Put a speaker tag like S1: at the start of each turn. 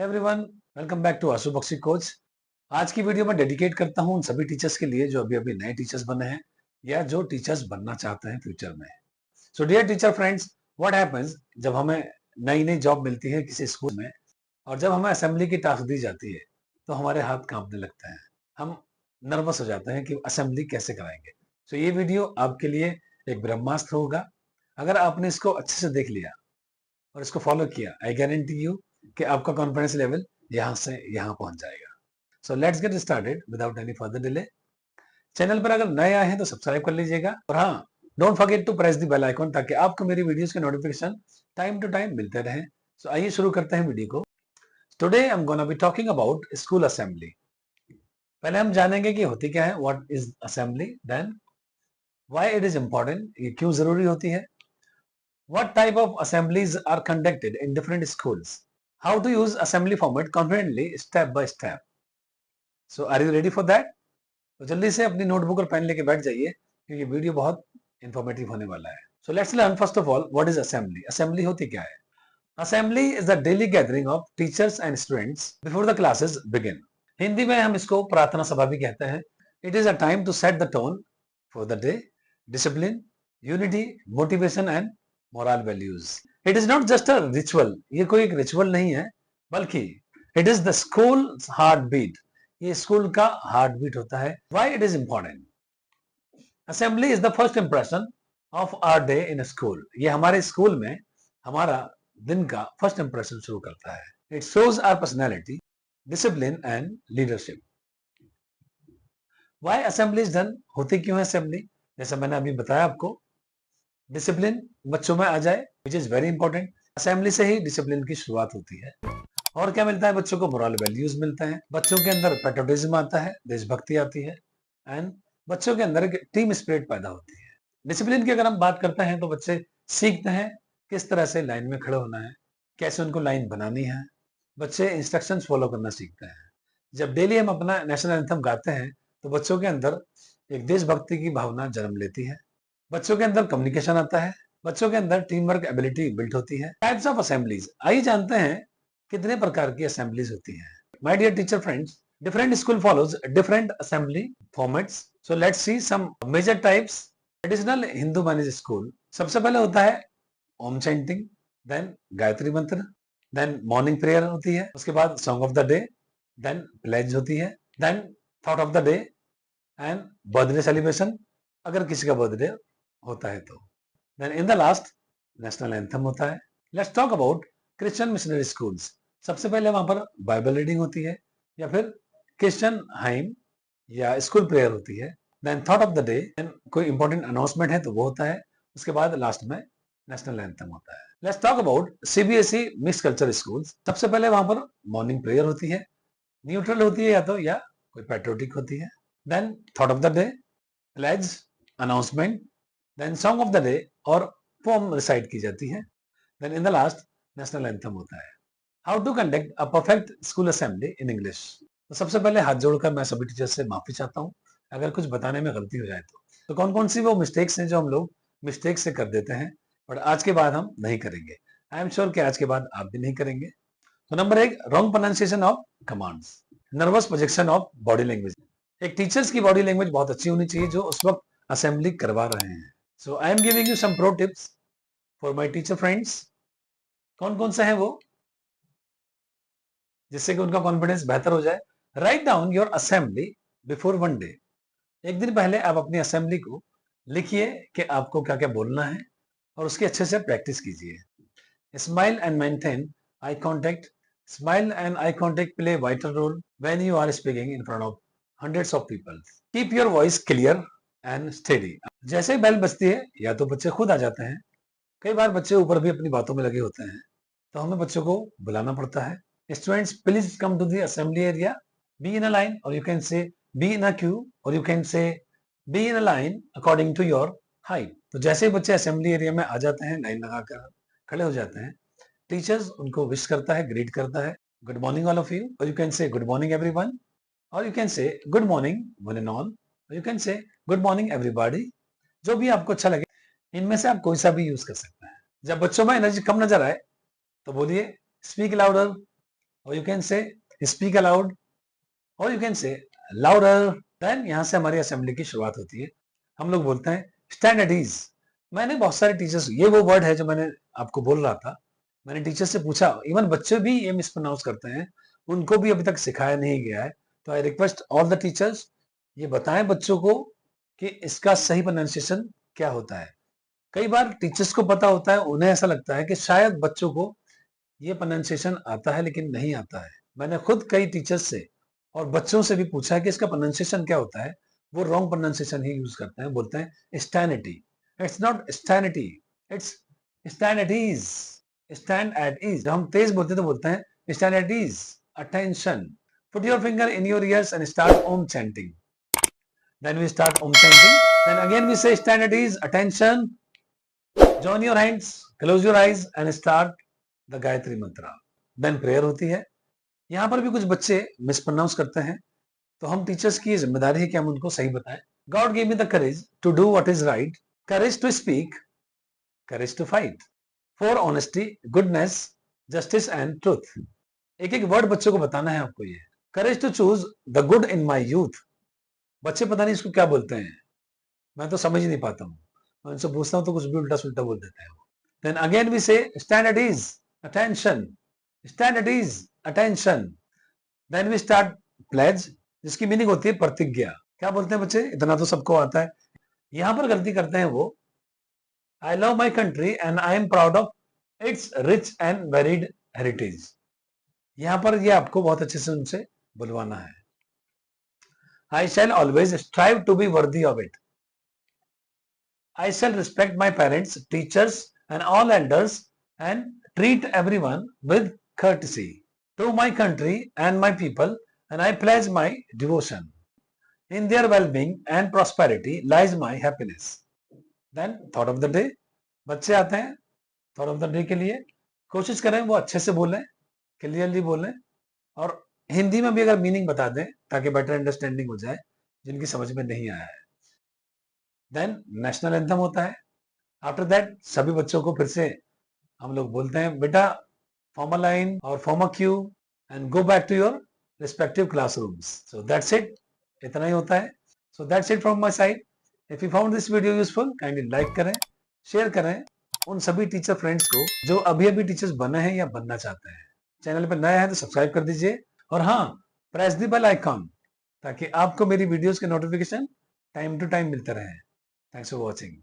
S1: Everyone, welcome back to Ashu Bakhshi coach. आज की video में डेडिकेट करता हूं उन सभी टीचर्स के लिए जो अभी अभी नए टीचर्स बने हैं या जो टीचर्स बनना चाहते हैं फ्यूचर में। So dear teacher friends, what happens जब हमें नई नई जॉब मिलती है किसी स्कूल में और जब हमें असेंबली की टास्क दी जाती है तो हमारे हाथ कांपने लगते हैं। हम नर्वस हो जाते हैं कि असेंबली कैसे कराएंगे। सो ये वीडियो आपके लिए एक ब्रह्मास्त्र होगा। अगर आपने इसको अच्छे से देख लिया और इसको फॉलो किया, आई गारंटी यू कि आपका कॉन्फिडेंस लेवल यहाँ से यहाँ पहुंच जाएगा। So let's get started without any further delay. Channel पर अगर नए आए हैं तो सब्सक्राइब कर लीजिएगा और हाँ, don't forget to press the bell icon ताकि आपको मेरी वीडियोस के नोटिफिकेशन टाइम टू टाइम मिलते रहें। सो आइए शुरू करते हैं वीडियो को। Today I am gonna be talking about school assembly. पहले हम जानेंगे कि होती क्या है, what is assembly, then why it is important, ये क्यों जरूरी होती है, what type of assemblies are conducted in different schools, how to use assembly format confidently step by step. So are you ready for that? तो जल्दी से अपनी notebook और पेन लेके बैठ जाइए क्योंकि वीडियो बहुत इंफॉर्मेटिव होने वाला है। So let's learn first of all what is assembly. Assembly होती क्या है? Assembly is the daily gathering of teachers and students before the classes begin. Hindi में हम इसको प्रार्थना सभा भी कहते हैं। It is a time to set the tone for the day, discipline, unity, motivation and moral values. It is not just a ritual, ये कोई एक रिचुअल नहीं है, बल्कि it is the school heart beat. ये स्कूल का heart beat होता है। Why it is important? Assembly is the first impression of our day in school. ये हमारे स्कूल में हमारा दिन का फर्स्ट इंप्रेशन शुरू करता है। It shows our personality, discipline and leadership. Why assembly is done? होती क्यों है असेंबली? जैसा मैंने अभी बताया आपको, डिसिप्लिन बच्चों में आ जाए, which is very important. Assembly से ही डिसिप्लिन की शुरुआत होती है। और क्या मिलता है बच्चों को? मोरल वैल्यूज मिलते हैं। बच्चों के अंदर पेट्रियोटिज्म आता है, देशभक्ति आती है एंड बच्चों के अंदर एक टीम स्पिरिट पैदा होती है। डिसिप्लिन की अगर हम बात करते हैं तो बच्चे सीखते हैं किस तरह से लाइन में खड़े होना है, कैसे उनको लाइन बनानी है। बच्चे इंस्ट्रक्शंस फॉलो करना सीखते हैं। जब डेली हम अपना नेशनल एंथम गाते हैं तो बच्चों के अंदर एक देशभक्ति की भावना जन्म लेती है। बच्चों के अंदर कम्युनिकेशन आता है। बच्चों के अंदर टीम वर्क एबिलिटी बिल्ड होती है। टाइप्स ऑफ असेंबलीज, आइए जानते हैं कितने प्रकार की असेंबलीज होती हैं। My dear teacher friends, different school follows different assembly formats. So let's see some major types. Traditional Hindu managed school, सबसे पहले होता है ओम चैंटिंग, देन गायत्री मंत्र, देन मॉर्निंग प्रेयर होती है, उसके बाद song of the day, then pledge होती है, then thought of the day and birthday celebration अगर किसी का बर्थडे होता है तो, then in the last national anthem होता है। Let's talk about Christian missionary schools. सबसे पहले वहां पर बाइबल रीडिंग होती है या फिर क्रिश्चियन हाइम या स्कूल प्रेयर होती है। Then thought of the day, कोई इंपॉर्टेंट अनाउंसमेंट है तो वो होता है। उसके बाद लास्ट में नेशनल एंथम होता है। Let's talk about CBSE mix culture schools. सबसे पहले वहां पर मॉर्निंग प्रेयर होती है, न्यूट्रल होती है या कोई पैट्रियोटिक होती है। Then thought of the day, pledge, announcement, then song of the day और पोम रिसाइट की जाती है। Then in the last national anthem होता है। How to conduct a perfect school assembly in English. तो सबसे पहले हाथ जोड़कर मैं सभी टीचर्स से माफी चाहता हूँ अगर कुछ बताने में गलती हो जाए तो कौन कौन सी वो मिस्टेक्स हैं जो हम लोग मिस्टेक से कर देते हैं और आज के बाद हम नहीं करेंगे। आई एम श्योर कि आज के बाद आप भी नहीं करेंगे। तो नंबर एक, wrong pronunciation of commands, nervous projection of body language. एक टीचर्स की बॉडी लैंग्वेज बहुत अच्छी होनी चाहिए जो उस वक्त असेंबली करवा रहे हैं। So I am giving you some pro tips for my teacher friends. कौन कौन से हैं वो, जिससे कि उनका कॉन्फिडेंस बेहतर हो जाए। Write down your assembly before one day. एक दिन पहले आप अपनी असेंबली को लिखिए कि आपको क्या क्या बोलना है और उसकी अच्छे से प्रैक्टिस कीजिए। Smile and maintain eye contact. Smile and eye contact play vital role when you are speaking in front of hundreds of people. Keep your voice clear and steady. जैसे ही बेल बजती है या तो बच्चे खुद आ जाते हैं, कई बार बच्चे ऊपर भी अपनी बातों में लगे होते हैं तो हमें बच्चों को बुलाना पड़ता है। Students, please come to the assembly area. Be in a line, or you can say be in a queue, or you can say be in a line according to your height. तो जैसे ही बच्चे assembly area में आ जाते हैं, line लगाकर खड़े हो जाते हैं, टीचर्स उनको विश करता है, ग्रीट करता है, good morning all of you, और you can say good morning everyone, और you can say good morning one and all, और you can say good morning everybody. जो भी आपको अच्छा लगे, इनमें से आप कोई सा भी यूज कर सकते हैं। जब बच्चों में एनर्जी कम नजर आए तो बोलिए स्पीक लाउडर, और you can say speak aloud और you can say louder. Then यहाँ से हमारी असेंबली की शुरुआत होती है। हम लोग बोलते हैं स्टैंड एट ईज। मैंने बहुत सारे टीचर्स, ये वो वर्ड है जो मैंने आपको बोल रहा था, मैंने टीचर से पूछा, इवन बच्चे भी ये मिसप्रोनाउंस करते हैं, उनको भी अभी तक सिखाया नहीं गया है। तो I request all the teachers, ये बताएं बच्चों को कि इसका सही प्रोनाउंसिएशन क्या होता है। कई बार टीचर्स को पता होता है, उन्हें ऐसा लगता है कि शायद बच्चों को ये प्रोनाउंसिएशन आता है, लेकिन नहीं आता है। मैंने खुद कई टीचर्स से और बच्चों से भी पूछा है कि इसका प्रोनाउंसिएशन क्या होता है। वो रॉन्ग प्रोनाउंसिएशन ही यूज करते हैं, बोलते हैं स्टैनिटी। इट्स नॉट स्टैनिटी, it's stand at ease. Stand at ease. जब हम तेज बोलते हैं तो बोलते हैं stand at ease, attention. Put your finger in your ears and start Om chanting. Then we start Om chanting. Then again we say stand at ease, attention, join your hands, close your eyes and start the Gayatri Mantra. Then prayer होती है। यहाँ पर भी कुछ बच्चे mispronounce करते हैं, तो हम टीचर्स की जिम्मेदारी है कि हम उनको सही बताएं। God gave me the courage to do what is right, courage to speak, courage to fight, for honesty, goodness, justice and truth. एक एक वर्ड बच्चों को बताना है आपको। ये courage to choose the good in my youth। बच्चे पता नहीं इसको क्या बोलते हैं, मैं तो समझ ही नहीं पाता हूँ। मैं उनसे पूछता हूँ तो कुछ भी उल्टा सुल्टा बोल देते हैं। Then again we say stand at ease, attention, stand at ease, attention. Then we start pledge, जिसकी मीनिंग होती है प्रतिज्ञा। क्या बोलते हैं बच्चे, इतना तो सबको आता है। यहां पर गलती करते हैं वो, I love my country and I am proud of its rich and varied heritage. यहां पर ये आपको बहुत अच्छे से उनसे बुलवाना है। I shall always strive to be worthy of it. I shall respect my parents, teachers, and all elders and treat everyone with courtesy to my country and my people, and I pledge my devotion. In their well-being and prosperity lies my happiness. Then thought of the day. बच्चे आते हैं thought of the day के लिए। कोशिश करें वो अच्छे से बोलें, क्लियरली बोलें, और हिंदी में भी अगर मीनिंग बता दें ताकि बेटर अंडरस्टैंडिंग हो जाए जिनकी समझ में नहीं आया है। देन नेशनल एंथम होता है। आफ्टर दैट सभी बच्चों को फिर से हम लोग बोलते हैं, बेटा फॉर्म अ लाइन और form a queue and go back to your respective classrooms. So that's it, इतना ही होता है। So that's it from my side. If you found this video useful, kindly like करें, शेयर करें उन सभी teacher friends को जो अभी अभी टीचर्स बने हैं या बनना चाहते हैं। चैनल पर नए हैं तो सब्सक्राइब कर दीजिए, और हाँ, प्रेस द बेल आइकॉन ताकि आपको मेरी वीडियोस के नोटिफिकेशन टाइम टू टाइम मिलते रहे। Thanks for watching.